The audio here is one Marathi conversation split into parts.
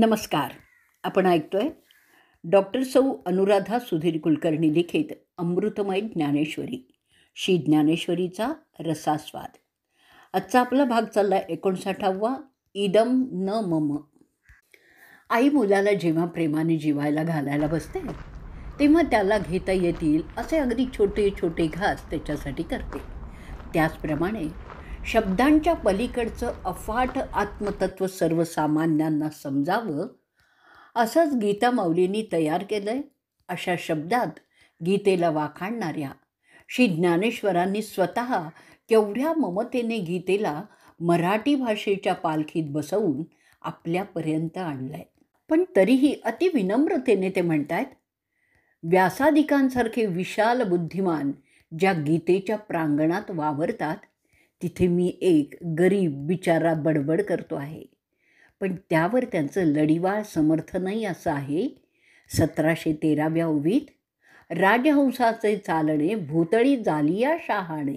नमस्कार. आपण ऐकतोय डॉक्टर सौ अनुराधा सुधीर कुलकर्णी लिखित अमृतमय ज्ञानेश्वरी, श्री ज्ञानेश्वरीचा रसास्वाद. आजचा आपला भाग चालला 59वा. इदम न मम. आई मुलाला जेव्हा प्रेमाने जिवायला घालायला बसते तेव्हा त्याला घेता येतील असे अगदी छोटे छोटे घास त्याच्यासाठी करते. त्याचप्रमाणे शब्दांच्या पलीकडचं अफाट आत्मतत्व सर्वसामान्यांना समजावं असंच गीता माऊलींनी तयार केलं आहे. अशा शब्दात गीतेला वाखाणणाऱ्या श्री ज्ञानेश्वरांनी स्वतः केवढ्या ममतेने गीतेला मराठी भाषेच्या पालखीत बसवून आपल्यापर्यंत आणलं आहे. पण तरीही अतिविनम्रतेने ते म्हणतात, व्यासादिकांसारखे विशाल बुद्धिमान ज्या गीतेच्या प्रांगणात वावरतात तिथे मी एक गरीब बिचारा बडबड करतो आहे. पण त्यावर त्यांचं लढीवाळ समर्थनही असं आहे. 1713व्या ओवीत राजहंसाचे चालणे भूतळी जालिया शहाणे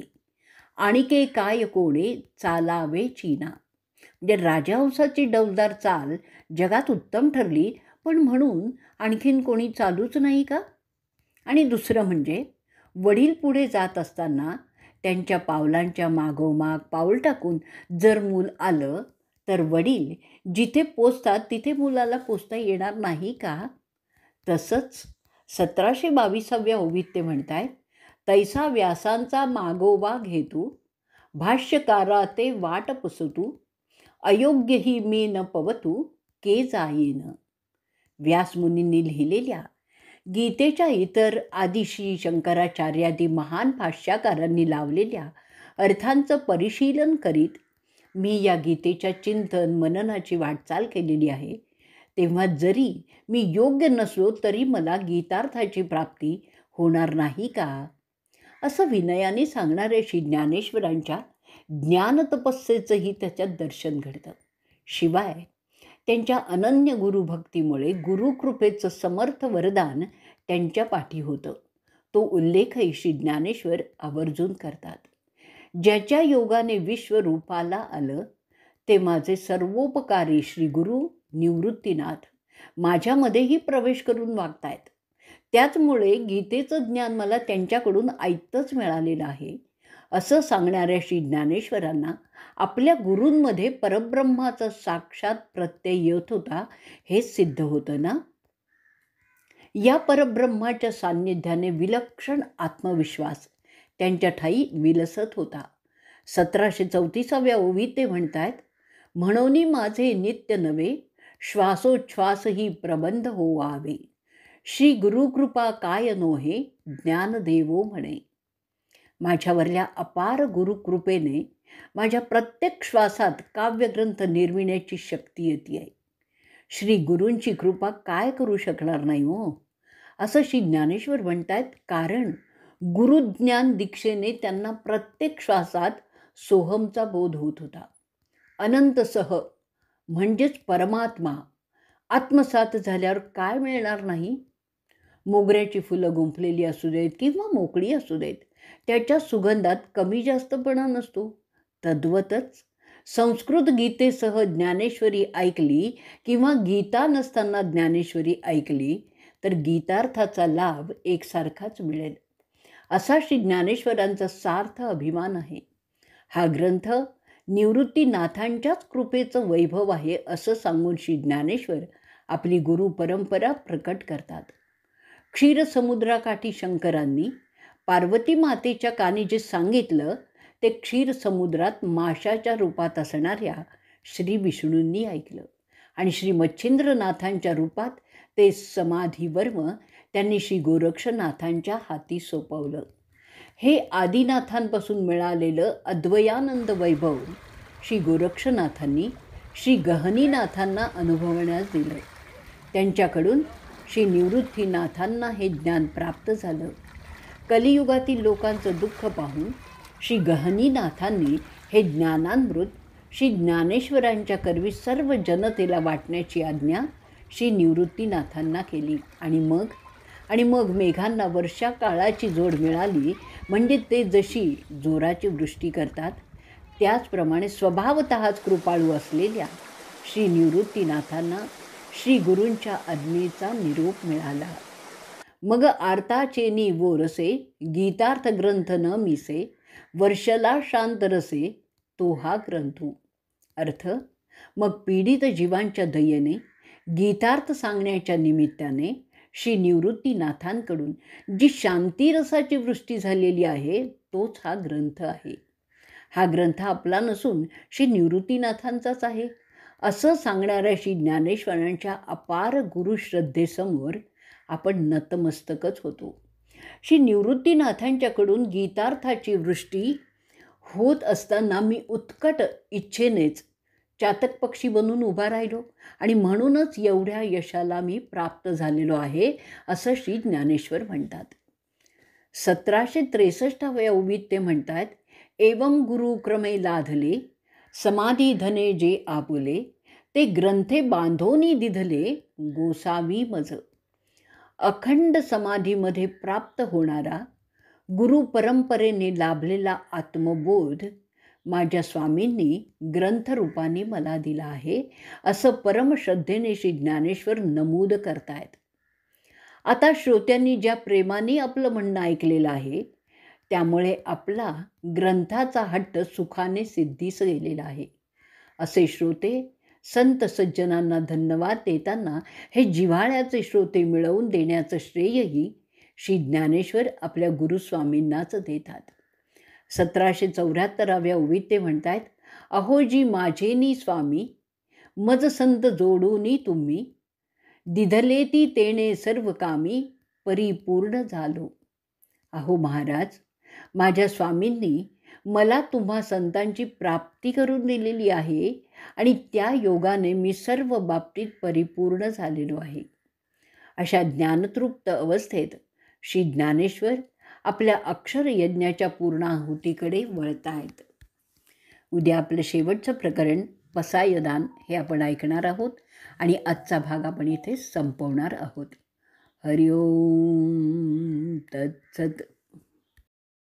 आणिके काय कोणे चालावे चीना. म्हणजे राजहंसाची डौलदार चाल जगात उत्तम ठरली, पण म्हणून आणखीन कोणी चालूच नाही का? आणि दुसरं म्हणजे वडील पुढे जात असताना त्यांच्या पावलांच्या मागोमाग पाऊल टाकून जर मूल आलं तर वडील जिथे पोचतात तिथे मुलाला पोचता येणार नाही का? तसंच 1722व्या ओवीत ते म्हणतायत, तैसा व्यासांचा मागोवा घेतू भाष्यकारा ते वाट पुसतू अयोग्य ही मी न पवतू के जाईन. व्यासमुनींनी लिहिलेल्या गीतेच्या इतर आदिश्री शंकराचार्यादी महान भाष्याकारांनी लावलेल्या अर्थांचं परिशीलन करीत मी या गीतेच्या चिंतन मननाची वाटचाल केलेली आहे. तेव्हा जरी मी योग्य नसलो तरी मला गीतार्थाची प्राप्ती होणार नाही का? असं विनयाने सांगणाऱ्या श्री ज्ञानेश्वरांच्या ज्ञानतपस्येचंही त्याच्यात दर्शन घडतं. शिवाय त्यांच्या अनन्य गुरुभक्तीमुळे गुरुकृपेचं समर्थ वरदान त्यांच्या पाठी होतं. तो उल्लेखही श्री ज्ञानेश्वर आवर्जून करतात. ज्याच्या योगाने विश्वरूपाला आलं ते माझे सर्वोपकारी श्री गुरु निवृत्तीनाथ माझ्यामध्येही प्रवेश करून वागतायत. त्याचमुळे गीतेचं ज्ञान मला त्यांच्याकडून ऐकतच मिळालेलं आहे. असं सांगणाऱ्या श्री ज्ञानेश्वरांना आपल्या गुरूंमध्ये परब्रह्माचा साक्षात प्रत्यय येत होता हे सिद्ध होतं ना. या परब्रह्माच्या सान्निध्याने विलक्षण आत्मविश्वास त्यांच्या ठाई विलसत होता. 1734व्या ओवीत ते म्हणतात, म्हणोनी माझे नित्य नवे श्वासोच्छ्वासही प्रबंध होवावे श्री गुरुकृपा काय नोहे ज्ञानदेवो म्हणे. माझ्यावरल्या अपार गुरुकृपेने माझ्या प्रत्येक श्वासात काव्यग्रंथ निर्मिण्याची शक्ती येते आहे. श्री गुरूंची कृपा काय करू शकणार नाही हो, असं श्री ज्ञानेश्वर म्हणतात. कारण गुरुज्ञान दीक्षेने त्यांना प्रत्येक श्वासात सोहमचा बोध होत होता. अनंतसह म्हणजेच परमात्मा आत्मसात झाल्यावर काय मिळणार नाही? मोगऱ्याची फुलं गुंफलेली असू देत किंवा मोकळी असू देत, त्याच्या सुगंधात कमी जास्तपणा नसतो. तद्वतच संस्कृत गीतेसह ज्ञानेश्वरी ऐकली किंवा गीता नसताना ज्ञानेश्वरी ऐकली तर गीतार्थाचा लाभ एकसारखाच मिळेल, असा श्री ज्ञानेश्वरांचा सार्थ अभिमान आहे. हा ग्रंथ निवृत्तीनाथांच्याच कृपेचं वैभव आहे असं सांगून श्री ज्ञानेश्वर आपली गुरु परंपरा प्रकट करतात. क्षीरसमुद्राकाठी शंकरांनी पार्वती मातेच्या कानी जे सांगितलं ते क्षीरसमुद्रात माशाच्या रूपात असणाऱ्या श्री विष्णूंनी ऐकलं आणि श्री मच्छिंद्रनाथांच्या रूपात ते समाधीवर्म त्यांनी श्री गोरक्षनाथांच्या हाती सोपवलं. हे आदिनाथांपासून मिळालेलं अद्वयानंद वैभव श्री गोरक्षनाथांनी श्री गहनीनाथांना अनुभवण्यास दिलं. त्यांच्याकडून श्री निवृत्तीनाथांना हे ज्ञान प्राप्त झालं. कलियुगातील लोकांचं दुःख पाहून श्री गहनीनाथांनी हे ज्ञानामृत श्री ज्ञानेश्वरांच्या करवी सर्व जनतेला वाटण्याची आज्ञा श्री निवृत्तीनाथांना केली. आणि मग मेघांना वर्षा काळाची जोड मिळाली. म्हणजे ते जशी जोराची वृष्टी करतात त्याचप्रमाणे स्वभावतःच कृपाळू असलेल्या श्री निवृत्तीनाथांना श्री गुरूंच्या आज्ञेचा निरोप मिळाला. मग आर्ताचेनी वोरसे, गीतार्थ ग्रंथ न मिसे, वर्षला शांत रसे, तो हा ग्रंथू. अर्थ, मग पीडित जीवांच्या दयेने गीतार्थ सांगण्याच्या निमित्ताने श्री निवृत्तीनाथांकडून जी शांतीरसाची वृष्टी झालेली आहे तोच हा ग्रंथ आहे. हा ग्रंथ आपला नसून श्री निवृत्तीनाथांचाच आहे असं सांगणाऱ्या श्री ज्ञानेश्वरांच्या अपार गुरुश्रद्धेसमोर आपण नतमस्तकच होतो. श्री निवृत्तीनाथांच्याकडून गीतार्थाची वृष्टी होत असताना मी उत्कट इच्छेनेच चातक पक्षी बनून उभा राहिलो आणि म्हणूनच एवढ्या यशाला मी प्राप्त झालेलो आहे असं श्री ज्ञानेश्वर म्हणतात. 1763व्या ओवीत ते म्हणतात, एवं गुरुक्रमे लाधले, समाधी धने जे आपुले, ते ग्रंथे बांधोनी दिधले, गोसावी मज. अखंड समाधीमध्ये प्राप्त होणारा गुरु परंपरेने लाभलेला आत्मबोध माझ्या स्वामींनी ग्रंथरूपाने मला दिला आहे असं परमश्रद्धेने श्री ज्ञानेश्वर नमूद करतायत. आता श्रोत्यांनी ज्या प्रेमाने आपलं म्हणणं ऐकलेलं आहे त्यामुळे आपला ग्रंथाचा हट्ट सुखाने सिद्धीस गेलेला आहे. असे श्रोते संत सज्जनांना धन्यवाद देताना हे जिव्हाळ्याचे श्रोते मिळवून देण्याचं श्रेयही श्री ज्ञानेश्वर आपल्या गुरुस्वामींनाच देतात. 1774व्या ओवीत ते म्हणतात, अहोजी माझेनी स्वामी, मज संत जोडूनी तुम्ही, दिधले ती तेणे सर्व कामी, परिपूर्ण झालो. अहो महाराज, माझ्या स्वामींनी मला तुम्हा संतांची प्राप्ती करून दिलेली आहे आणि त्या योगाने मी सर्व बाबतीत परिपूर्ण झालेलो आहे. अशा ज्ञानतृप्त अवस्थेत श्री ज्ञानेश्वर आपल्या अक्षर यज्ञाच्या पूर्णाहुतीकडे वळत आहेत. उद्या आपलं शेवटचं प्रकरण पसायदान हे आपण ऐकणार आहोत आणि आजचा भाग आपण इथे संपवणार आहोत. हरिओम तत्सत.